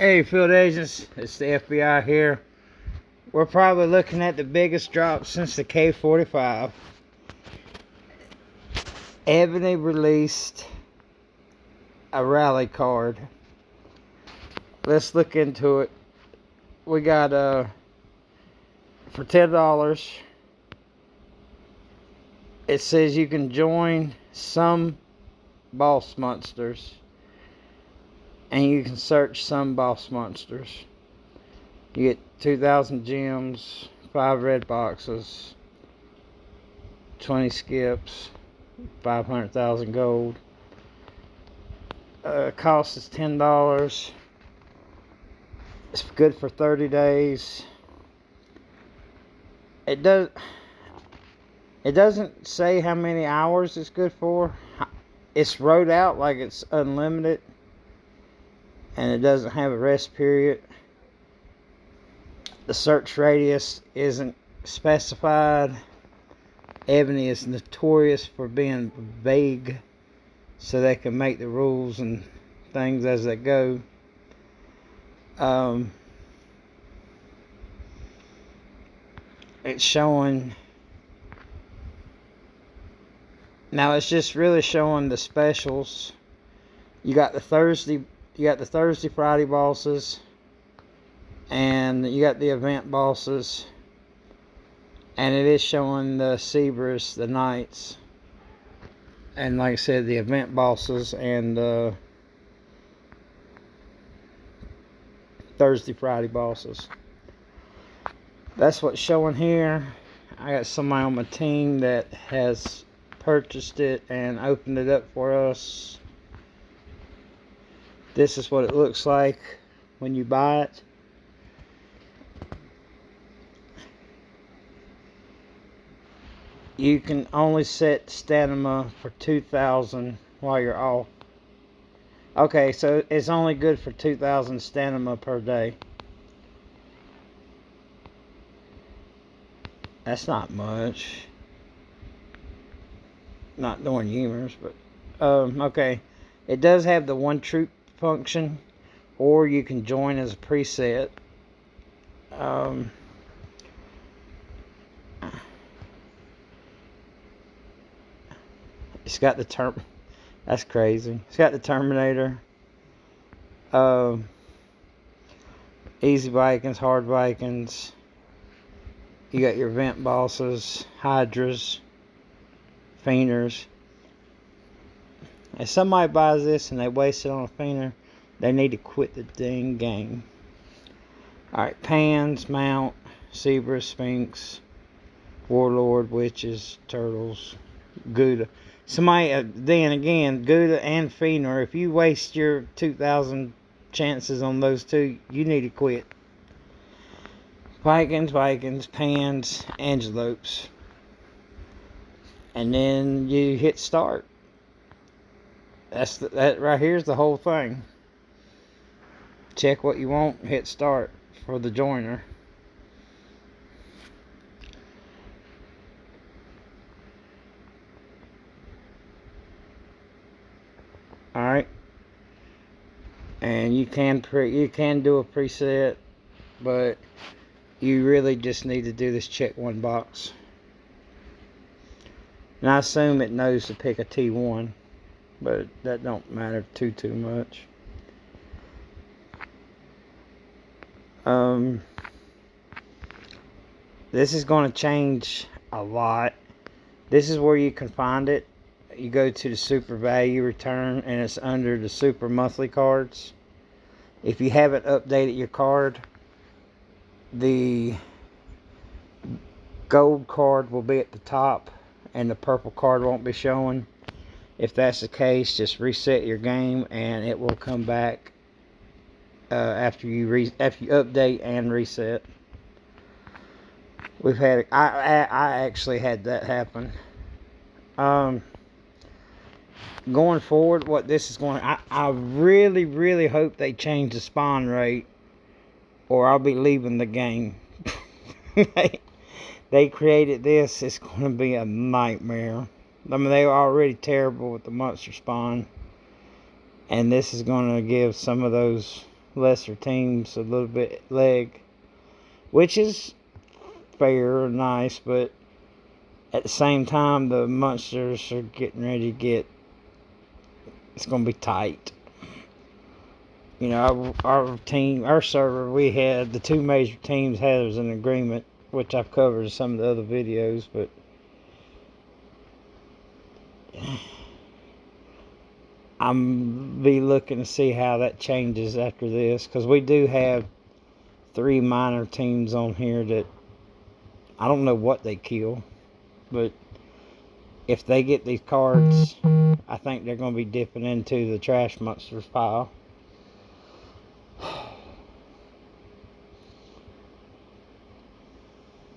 Hey, field agents, it's the FBI here. We're probably looking at the biggest drop since the K45. Evony released a rally card. Let's look into it. We got for $10. It says you can join some boss monsters, and you can search some boss monsters. You get 2,000 gems, 5 red boxes, 20 skips, 500,000 gold. Cost is $10. It's good for 30 days. It doesn't say how many hours it's good for. It's wrote out like it's unlimited, and it doesn't have a rest period. The search radius isn't specified. Evony is notorious for being vague, so they can make the rules and things as they go. It's showing now. It's just really showing the specials. You got the Thursday, Friday bosses, and you got the event bosses, and it is showing the Zebras, the Knights, and like I said, the event bosses and Thursday, Friday bosses. That's what's showing here. I got somebody on my team that has purchased it and opened it up for us. This is what it looks like when you buy it. You can only set stamina for 2,000 while you're off. Okay, so it's only good for 2,000 stamina per day. That's not much. Not doing humors, but okay. It does have the one troop function, or you can join as a preset. It's got the that's crazy. It's got the Terminator. Easy Vikings, hard Vikings. You got your event bosses, Hydras, Fienders. If somebody buys this and they waste it on a Fiender, they need to quit the dang game. Alright, Pans, Mount, Zebra, Sphinx, Warlord, Witches, Turtles, Gouda. Somebody, then again, Gouda and Fiender, if you waste your 2,000 chances on those two, you need to quit. Vikings, Pans, Angelopes. And then you hit start. That right here's the whole thing. Check what you want, hit start for the joiner. Alright. And you can do a preset, but you really just need to do this check one box. And I assume it knows to pick a T1, but that don't matter too much. This is going to change a lot. This is where you can find it. You go to the super value return, and it's under the super monthly cards. If you haven't updated your card, the gold card will be at the top and the purple card won't be showing. If that's the case, just reset your game and it will come back after you update and reset. I actually had that happen. Going forward, what this is going, I really hope they change the spawn rate, or I'll be leaving the game. They created this. It's going to be a nightmare. I mean, they were already terrible with the monster spawn, and this is going to give some of those lesser teams a little bit leg, which is fair and nice, but at the same time, the monsters are getting ready to get, it's going to be tight. You know, our team, our server, we had the two major teams had was an agreement, which I've covered in some of the other videos, but I'm be looking to see how that changes after this, because we do have 3 minor teams on here that I don't know what they kill, but if they get these cards, I think they're going to be dipping into the trash monsters pile.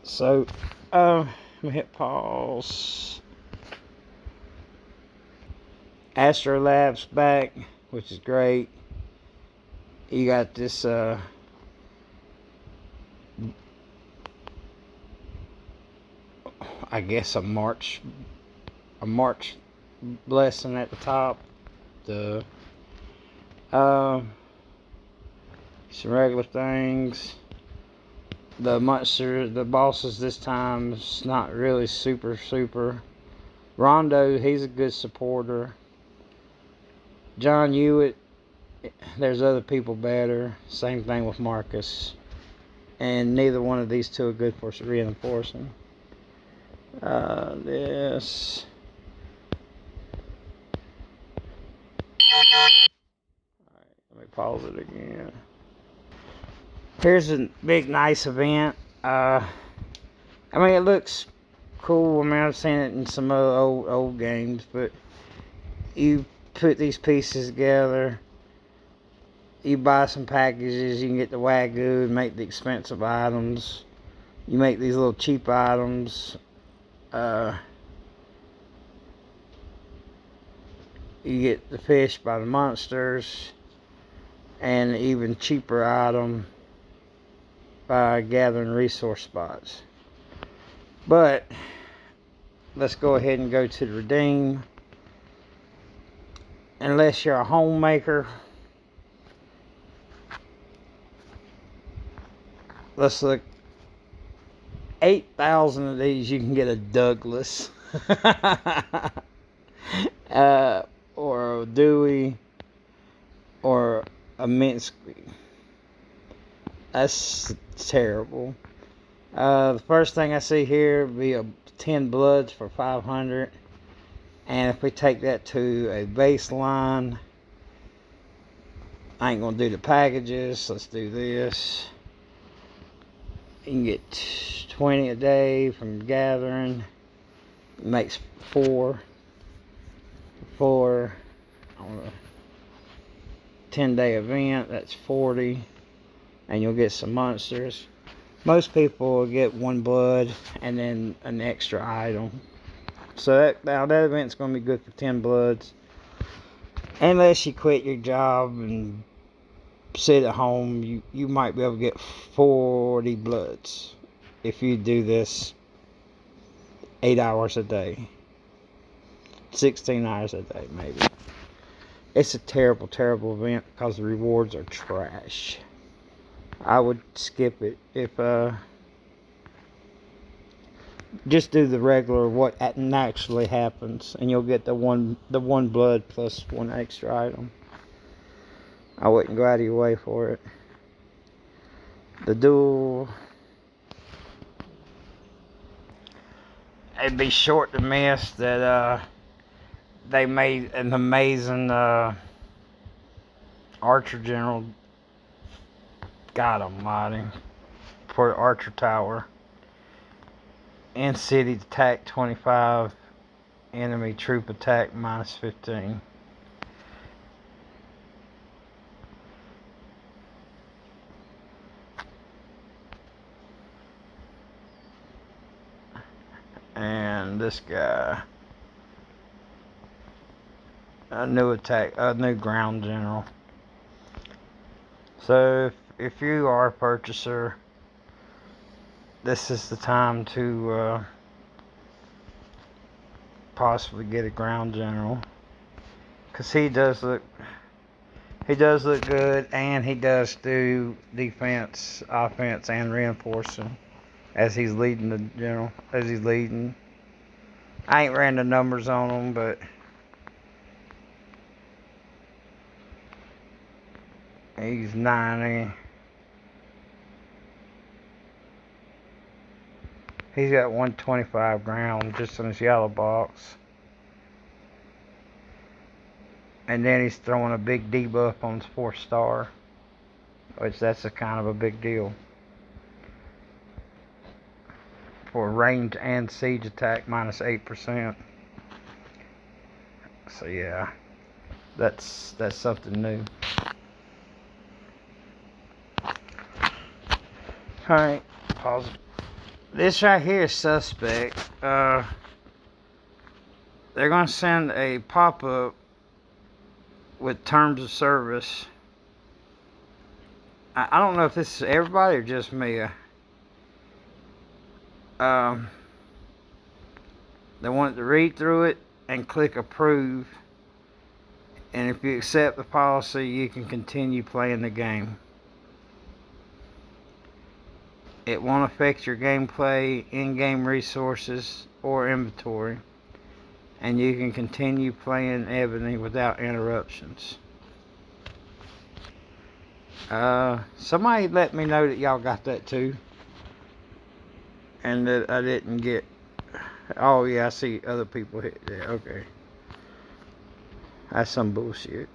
So, let me hit pause. Astrolab's back, which is great. You got this, I guess a March blessing at the top. The some regular things. The monster, the bosses this time is not really super. Rondo, he's a good supporter. John Hewitt, there's other people better. Same thing with Marcus. And neither one of these two are good for reinforcing. This. Alright, let me pause it again. Here's a big, nice event. I mean, it looks cool. I mean, I've seen it in some other old games, but you put these pieces together. You buy some packages. You can get the Wagyu and make the expensive items. You make these little cheap items. You get the fish by the monsters, and an even cheaper item by gathering resource spots. But let's go ahead and go to the redeem. Unless you're a homemaker, let's look. 8,000 of these you can get a Douglas or a Dewey or a Minsky. That's terrible. The first thing I see here would be a 10 bloods for 500, and if we take that to a baseline, I ain't gonna do the packages. Let's do this. You can get 20 a day from gathering. It makes 4 on a 10-day event. That's 40, and you'll get some monsters. Most people will get 1 blood and then an extra item. So that event's going to be good for 10 bloods. Unless you quit your job and sit at home, you might be able to get 40 bloods if you do this 8 hours a day. 16 hours a day, maybe. It's a terrible event because the rewards are trash. I would skip it if just do the regular what naturally happens, and you'll get the one blood plus 1 extra item. I wouldn't go out of your way for it. The duel, it'd be short to miss that they made an amazing Archer General. God almighty, for the Archer Tower. In city attack 25, enemy troop attack -15. And this guy, a new ground general. So if you are a purchaser, this is the time to possibly get a ground general, because he does look He does look good, and he does do defense, offense, and reinforcing as he's leading the general. As he's leading, I ain't ran the numbers on him, but he's 90. He's got 125 ground just in his yellow box. And then he's throwing a big debuff on his 4-star, which that's a kind of a big deal. For range and siege attack, minus 8%. So yeah, that's something new. Alright, pause. This right here is suspect. They're going to send a pop-up with terms of service. I don't know if this is everybody or just me. They want to read through it and click approve. And if you accept the policy, you can continue playing the game. It won't affect your gameplay, in-game resources, or inventory. And you can continue playing Ebony without interruptions. Somebody let me know that y'all got that too. And that I didn't get... Oh yeah, I see other people hit that. Okay. That's some bullshit.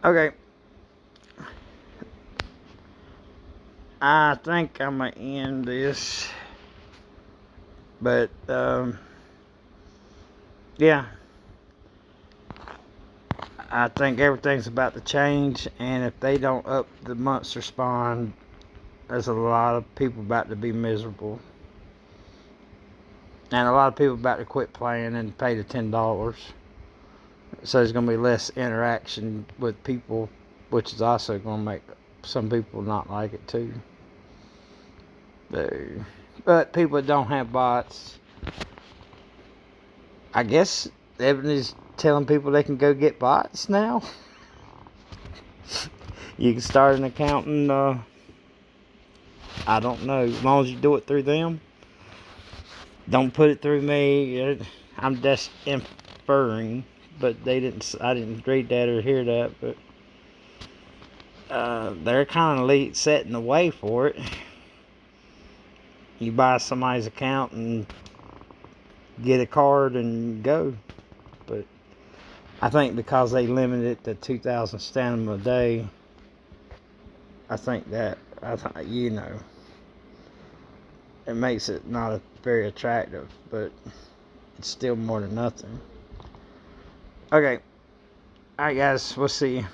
Okay. I think I'm going to end this. But, yeah. I think everything's about to change. And if they don't up the monster spawn, there's a lot of people about to be miserable. And a lot of people about to quit playing and pay the $10. So there's going to be less interaction with people, which is also going to make some people not like it too. But people that don't have bots, I guess Ebony's telling people they can go get bots now. You can start an account and I don't know, as long as you do it through them. Don't put it through me. I'm just inferring, but I didn't read that or hear that, but they're kind of setting the way for it. You buy somebody's account and get a card and go. But I think because they limited it to 2,000 stamina a day, you know, it makes it not very attractive, but it's still more than nothing. Okay. Alright guys, we'll see you.